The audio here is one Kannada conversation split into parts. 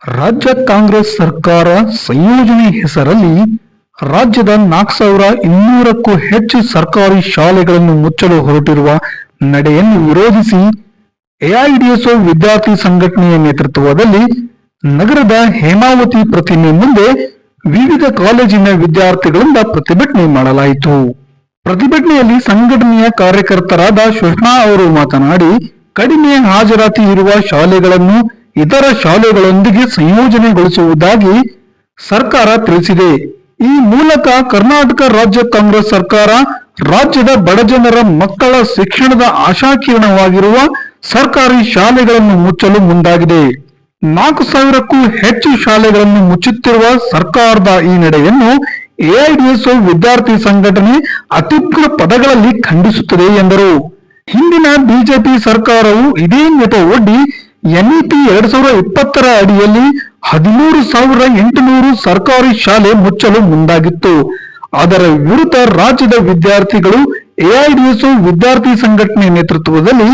ರಾಜ್ಯ ಕಾಂಗ್ರೆಸ್ ಸರ್ಕಾರ ಸಂಯೋಜನೆ ಹೆಸರಲ್ಲಿ ರಾಜ್ಯದ 4200ಕ್ಕೂ ಹೆಚ್ಚು ಸರ್ಕಾರಿ ಶಾಲೆಗಳನ್ನು ಮುಚ್ಚಲು ಹೊರಟಿರುವ ನಡೆಯನ್ನು ವಿರೋಧಿಸಿ ಎಐಡಿಎಸ್ಒ ವಿದ್ಯಾರ್ಥಿ ಸಂಘಟನೆಯ ನೇತೃತ್ವದಲ್ಲಿ ನಗರದ ಹೇಮಾವತಿ ಪ್ರತಿಮೆ ಮುಂದೆ ವಿವಿಧ ಕಾಲೇಜಿನ ವಿದ್ಯಾರ್ಥಿಗಳಿಂದ ಪ್ರತಿಭಟನೆ ಮಾಡಲಾಯಿತು. ಪ್ರತಿಭಟನೆಯಲ್ಲಿ ಸಂಘಟನೆಯ ಕಾರ್ಯಕರ್ತರಾದ ಸುಷ್ಮಾ ಅವರು ಮಾತನಾಡಿ, ಕಡಿಮೆ ಹಾಜರಾತಿ ಇರುವ ಶಾಲೆಗಳನ್ನು ಇತರ ಶಾಲೆಗಳೊಂದಿಗೆ ಸಂಯೋಜನೆಗೊಳಿಸುವುದಾಗಿ ಸರ್ಕಾರ ತಿಳಿಸಿದೆ. ಈ ಮೂಲಕ ಕರ್ನಾಟಕ ರಾಜ್ಯ ಕಾಂಗ್ರೆಸ್ ಸರ್ಕಾರ ರಾಜ್ಯದ ಬಡಜನರ ಮಕ್ಕಳ ಶಿಕ್ಷಣದ ಆಶಾಕಿರಣವಾಗಿರುವ ಸರ್ಕಾರಿ ಶಾಲೆಗಳನ್ನು ಮುಚ್ಚಲು ಮುಂದಾಗಿದೆ. 4000ಕ್ಕೂ ಹೆಚ್ಚು ಶಾಲೆಗಳನ್ನು ಮುಚ್ಚುತ್ತಿರುವ ಸರ್ಕಾರದ ಈ ನಡೆಯನ್ನು ಎಐಡಿಎಸ್ಒ ವಿದ್ಯಾರ್ಥಿ ಸಂಘಟನೆ ಅತ್ಯುಗ್ರ ಪದಗಳಲ್ಲಿ ಖಂಡಿಸುತ್ತದೆ ಎಂದರು. ಹಿಂದಿನ ಬಿಜೆಪಿ ಸರ್ಕಾರವು ಇದೇ ನೆಪ ಒಡ್ಡಿ ಎನ್ಇಪಿ 2020ರ ಅಡಿಯಲ್ಲಿ 13,800 ಸರ್ಕಾರಿ ಶಾಲೆ ಮುಚ್ಚಲು ಮುಂದಾಗಿತ್ತು. ಅದರ ವಿರುದ್ಧ ರಾಜ್ಯದ ವಿದ್ಯಾರ್ಥಿಗಳು ಎಐಡಿಎಸ್ಒ ವಿದ್ಯಾರ್ಥಿ ಸಂಘಟನೆ ನೇತೃತ್ವದಲ್ಲಿ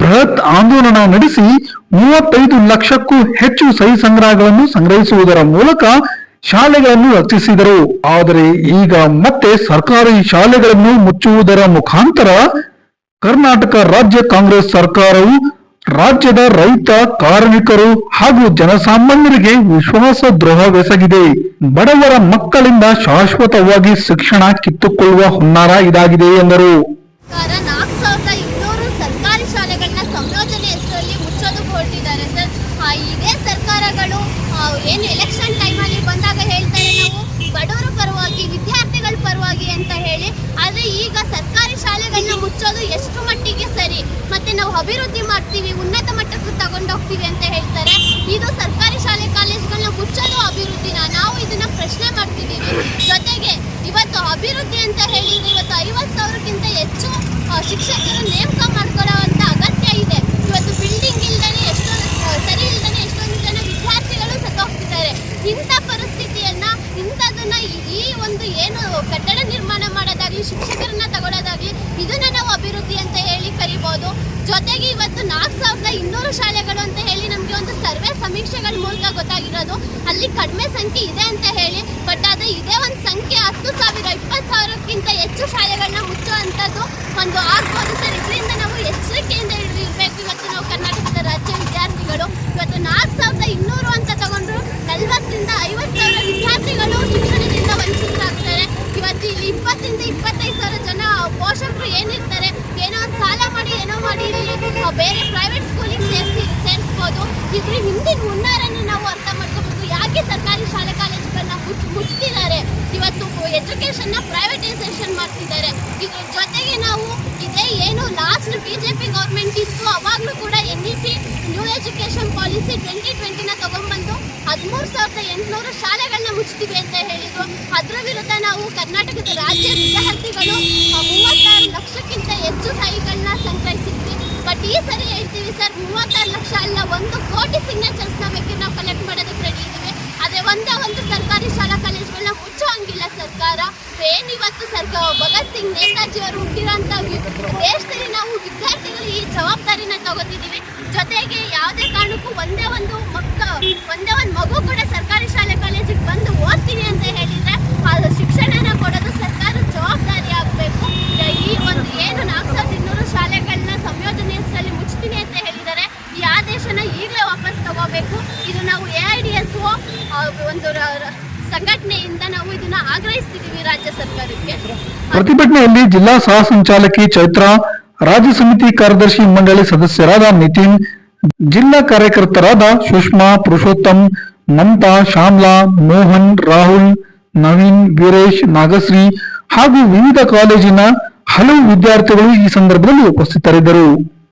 ಬೃಹತ್ ಆಂದೋಲನ ನಡೆಸಿ 35 ಲಕ್ಷಕ್ಕೂ ಹೆಚ್ಚು ಸಹಿ ಸಂಗ್ರಹಗಳನ್ನು ಸಂಗ್ರಹಿಸುವುದರ ಮೂಲಕ ಶಾಲೆಗಳನ್ನು ರಕ್ಷಿಸಿದರು. ಆದರೆ ಈಗ ಮತ್ತೆ ಸರ್ಕಾರಿ ಶಾಲೆಗಳನ್ನು ಮುಚ್ಚುವುದರ ಮುಖಾಂತರ ಕರ್ನಾಟಕ ರಾಜ್ಯ ಕಾಂಗ್ರೆಸ್ ಸರ್ಕಾರವು ರಾಜ್ಯದ ರೈತ, ಕಾರ್ಮಿಕರು ಹಾಗೂ ಜನಸಾಮಾನ್ಯರಿಗೆ ವಿಶ್ವಾಸ ದ್ರೋಹವೆಸಗಿದೆ. ಬಡವರ ಮಕ್ಕಳಿಂದ ಶಾಶ್ವತವಾಗಿ ಶಿಕ್ಷಣ ಕಿತ್ತುಕೊಳ್ಳುವ ಹುನ್ನಾರ ಇದಾಗಿದೆ ಎಂದರು. 4200 ಸರ್ಕಾರಿ ಶಾಲೆಗಳನ್ನ ಸಂಯೋಜನೆ ಹೆಸರಲ್ಲಿ ಮುಚ್ಚೋದು ಹೊರಟಿದ್ದಾರೆ ಸರ್. ಇದೇ ಸರ್ಕಾರಗಳು ಏನು ಎಲೆಕ್ಷನ್ ಟೈಮಲ್ಲಿ ಬಂದಾಗ ಹೇಳ್ತಾರೆ ನಾವು ಬಡವರ ಪರವಾಗಿ, ವಿದ್ಯಾರ್ಥಿಗಳ ಪರವಾಗಿ ಅಂತ ಹೇಳಿ. ಆದರೆ ಈಗ ಸರ್ಕಾರಿ ಶಾಲೆಗಳನ್ನ ಮುಚ್ಚೋದು ಎಷ್ಟು ಮಟ್ಟಿಗೆ ಸರಿ, ಮತ್ತೆ ನಾವು ಅಭಿವೃದ್ಧಿ ಮಾಡ್ತೀವಿ, ಉನ್ನತ ಮಟ್ಟಕ್ಕೆ ತಗೊಂಡೋಗ್ತೀವಿ ಅಂತ ಹೇಳ್ತಾರೆ. ಇದು ಸರ್ಕಾರಿ ಶಾಲೆ ಕಾಲೇಜುಗಳನ್ನ ಮುಚ್ಚೋದು ಅಭಿವೃದ್ಧಿನ? ನಾವು ಇದನ್ನ ಪ್ರಶ್ನೆ ಮಾಡ್ತಿದ್ದೀವಿ. ಜೊತೆಗೆ ಇವತ್ತು ಅಭಿವೃದ್ಧಿ ಅಂತ ಹೇಳಿದ್ರೆ ಇವತ್ತು 50,000ಕ್ಕಿಂತ ಹೆಚ್ಚು ಶಿಕ್ಷಕರು ನೇಮಕ ಮಾಡ್ಕೊಳ್ಳುವಂತ ಅಗತ್ಯ ಇದೆ. ಇವತ್ತು ಬಿಲ್ಡಿಂಗ್ ಇಲ್ದೇನೆ ಸರಿ ಇಲ್ದೇನೆ ಎಷ್ಟೊಂದು ಜನ ವಿದ್ಯಾರ್ಥಿಗಳು ಸತ್ತೋಗ್ತಿದ್ದಾರೆ. ಇಂಥ ಪರಿಸ್ಥಿತಿಯನ್ನ ಇಂಥದನ್ನ ಈ ಒಂದು ಏನು ಕಟ್ಟಡ ನಿರ್ಮಾಣ ಮಾಡೋದಾಗ್ಲಿ, ಶಿಕ್ಷಕರನ್ನ ತಗೊಳ್ಳೋದಾಗ್ಲಿ, ಇದನ್ನ ನಾವು ಅಭಿವೃದ್ಧಿ ಅಂತ ಹೇಳಿ ಕರಿಬಹುದು. ಜೊತೆಗೆ ಇವತ್ತು 4200 ಶಾಲೆಗಳು ಅಂತ ಹೇಳಿ ನಮ್ಗೆ ಒಂದು ಸರ್ವೆ ಸಮೀಕ್ಷೆಗಳ ಮೂಲಕ ಗೊತ್ತಾಗಿರೋದು. ಅಲ್ಲಿ ಕಡಿಮೆ ಸಂಖ್ಯೆ ಇದೆ ಅಂತ ಹೇಳಿ, ಬಟ್ ಅದು ಇದೇ ಒಂದು ಸಂಖ್ಯೆ 10,000, 20,000ಕ್ಕಿಂತ ಹೆಚ್ಚು ಶಾಲೆಗಳನ್ನ ಮುಚ್ಚುವಂಥದ್ದು ಒಂದು ಆಗ್ಬೋದು ಸರ್. ಇದರಿಂದ ನಾವು ಎಚ್ಚರಿಕೆಯಿಂದ ಇರಬೇಕು. ಇವತ್ತು ನಾವು ಕರ್ನಾಟಕದ ರಾಜ್ಯ ವಿದ್ಯಾರ್ಥಿಗಳು ಇವತ್ತು 4200 ಅಂತ ತಗೊಂಡ್ರು 40ರಿಂದ 50,000 ವಿದ್ಯಾರ್ಥಿಗಳು ಶಿಕ್ಷಣದಿಂದ ವಂಚಿತರಾಗ್ತಾರೆ. ಇವತ್ತು ಇಲ್ಲಿ 20ರಿಂದ 25,000 ಜನ ಪೋಷಕರು ಏನಿರ್ತಾರೆ, ಏನೋ ಒಂದು ಸಾಲ ಮಾಡಿ ಏನೋ ಮಾಡಿ ಬೇರೆ ಪ್ರೈವೇಟ್ ಸ್ಕೂಲಿಗೆ ಸೇರಿಸ್ಬೋದು. ಇದ್ರ ಹಿಂದಿನ ಹುನ್ನಾರನ್ನು ನಾವು ಅರ್ಥ ಮಾಡ್ಕೋಬೇಕು. ಯಾಕೆ ಸರ್ಕಾರಿ ಶಾಲೆ ಕಾಲೇಜುಗಳನ್ನ ಮುಚ್ತಿದ್ದಾರೆ, ಇವತ್ತು ಎಜುಕೇಶನ್ನ ಪ್ರೈವೇಟೈಸೇಷನ್ ಮಾಡ್ತಿದ್ದಾರೆ. ಇದ್ರ ಜೊತೆಗೆ ನಾವು ಇದೇ ಏನು ಲಾಸ್ಟ್ ಬಿಜೆಪಿ ಗೌರ್ಮೆಂಟ್ ಇತ್ತು ಅವಾಗಲೂ ಕೂಡ ಎನ್ಇಪಿ ನ್ಯೂ ಎಜುಕೇಶನ್ ಪಾಲಿಸಿ 2020ನ ತಗೊಂಡ್ಬಂದು 13,800 ಶಾಲೆಗಳನ್ನ ಮುಚ್ತೀವಿ ಅಂತ ಹೇಳಿದ್ರು. ಅದ್ರ ವಿರುದ್ಧ ನಾವು ಕರ್ನಾಟಕದ ರಾಜ್ಯ ವಿದ್ಯಾರ್ಥಿಗಳು 36 ಲಕ್ಷಕ್ಕಿಂತ ಹೆಚ್ಚು ಸಹಿಗಳನ್ನ ಸಂಗ್ರಹಿಸಿದ್ವಿ. ಬಟ್ ಈ ಸರಿ ಹೇಳ್ತೀವಿ ಸರ್, 36 ಲಕ್ಷ ಅಲ್ಲ, 1 ಕೋಟಿ ಸಿಗ್ನೇಚರ್ಸ್ನ ಬೇಕಿದ್ರೆ ನಾವು ಕಲೆಕ್ಟ್ ಮಾಡೋದಕ್ಕೆ ರೆಡಿ ಇದ್ದೀವಿ. ಆದರೆ ಒಂದೇ ಒಂದು ಸರ್ಕಾರಿ ಶಾಲಾ ಕಾಲೇಜುಗಳನ್ನ ಮುಚ್ಚೋ ಹಂಗಿಲ್ಲ ಸರ್ಕಾರ. ಏನಿವತ್ತು ಭಗತ್ ಸಿಂಗ್, ನೇತಾಜಿ ಅವರು ಹುಟ್ಟಿರೋಂಥ ದೇಶದಲ್ಲಿ ನಾವು ವಿದ್ಯಾರ್ಥಿಗಳು ಈ ಜವಾಬ್ದಾರಿನ ತಗೋತಿದ್ದೀವಿ. ಜೊತೆಗೆ ಯಾವುದೇ ಕಾರಣಕ್ಕೂ ಒಂದೇ ಒಂದು ಮಗು ಕೂಡ ಸರ್ಕಾರಿ ಶಾಲೆ ಕಾಲೇಜಿಗೆ ಬಂದು ಓದ್ತೀನಿ ಅಂತ ಹೇಳಿದ್ರೆ ಅದು ಶಿಕ್ಷಣನ ಕೊಡೋದು ಸರ್ಕಾರದ ಜವಾಬ್ದಾರಿ ಆಗಬೇಕು. ಈ ಒಂದು ಏನು 4200 ಶಾಲೆಗಳನ್ನ ಸಂಯೋಜನೆ ಹೆಸರಲ್ಲಿ ಮುಚ್ತೀನಿ ಅಂತ ಹೇಳಿದ್ದಾರೆ, ಈ ಆದೇಶನ ಈಗಲೇ ವಾಪಸ್ ತಗೋಬೇಕು. ಇದು ನಾವು ಎಐಡಿಎಸ್ಒ ಒಂದು ಸಂಘಟನೆಯಿಂದ ನಾವು ಇದನ್ನ ಆಗ್ರಹಿಸ್ತಿದ್ದೀವಿ ರಾಜ್ಯ ಸರ್ಕಾರಕ್ಕೆ. ಪ್ರತಿಭಟನೆಯಲ್ಲಿ ಜಿಲ್ಲಾ ಸಹ ಸಂಚಾಲಕಿ ಚೈತ್ರ, ರಾಜ್ಯ ಸಮಿತಿ ಕಾರ್ಯದರ್ಶಿ ಮಂಡಳಿ ಸದಸ್ಯರಾದ ನಿತಿನ್, ಜಿಲ್ಲಾ ಕಾರ್ಯಕರ್ತರಾದ ಸುಷ್ಮಾ, ಪುರುಷೋತ್ತಮ್, ಮಮತಾ, ಶ್ಯಾಮ್ಲಾ, ಮೋಹನ್, ರಾಹುಲ್, ನವೀನ್, ವೀರೇಶ್, ನಾಗಶ್ರೀ ಹಾಗೂ ವಿವಿಧ ಕಾಲೇಜಿನ ಹಲವು ವಿದ್ಯಾರ್ಥಿಗಳು ಈ ಸಂದರ್ಭದಲ್ಲಿ ಉಪಸ್ಥಿತರಿದ್ದರು.